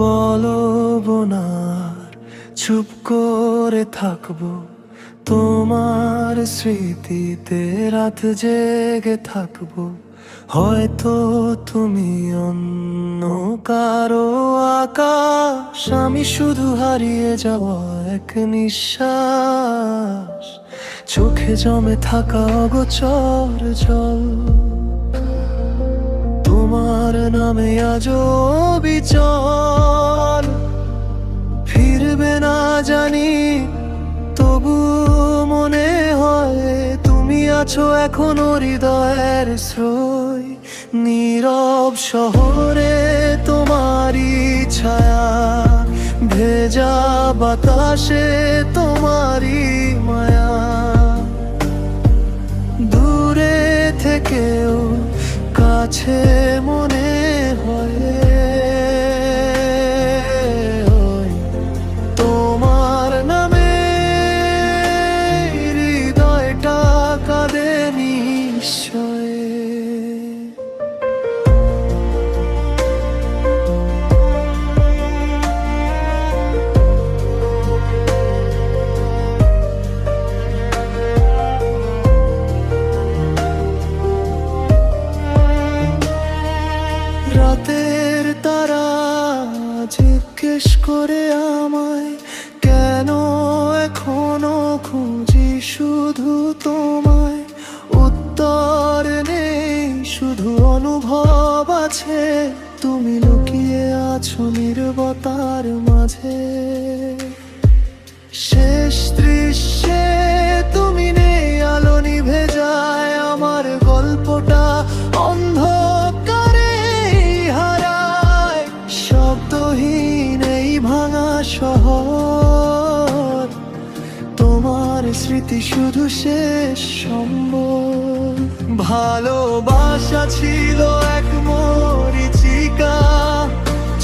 বলবো না আর, চুপ করে থাকবো তোমার স্মৃতিতে রাত জেগে থাকবো। হয়তো তুমি অন্য কারো আকাশ, আমি শুধু হারিয়ে যাওয়া এক নিঃশ্বাস। চোখে জমে থাকা অগোচর জল, তোমার নামে আজও বিচল। ফিরবে না জানি, তবু মনে হয় তুমি আছো এখনো হৃদয়ের স্রোই। নীরব শহরে তোমারই ছায়া, ভেজা বাতাসে তোমারই মায়া। দূরে থেকেও কাছে মনে হয়, তোমার নামে হৃদয়টা কাঁদে নিশ্চয়। রাতের তারা জিজ্ঞেস করে আমায়, কেন এখনো খুঁজি শুধু তোমায়। উত্তর নেই, শুধু অনুভব আছে, তুমি লুকিয়ে আছো নীরবতার মাঝে। শেষ দৃশ্যে তুমি নেই, আলো নিভে যায় আমার গল্পটা অন্ধকারে হারায়। শব্দহীন এই ভাঙা শহর, তোমার স্মৃতি শুধু শেষ সম্বল। ভালোবাসা ছিল এক মরীচিকা,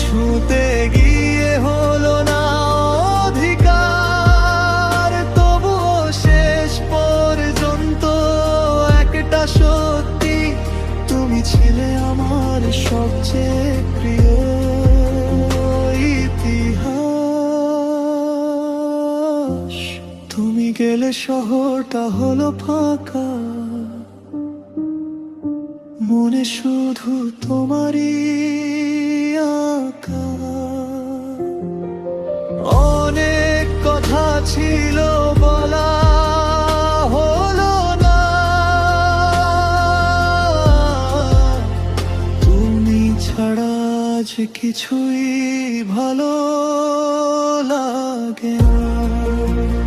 ছুঁতে গিয়ে হলো না অধিকার। তবুও শেষ পর্যন্ত একটা সত্যি, তুমি ছিলে আমার সবচেয়ে প্রিয় ইতিহাস। তুমি গেলে শহরটা হলো ফাঁকা, মনে শুধু তোমারই আঁকা। অনেক কথা ছিল বলা, হলো না। তুমি ছাড়া আজ কিছুই ভালো লাগে না।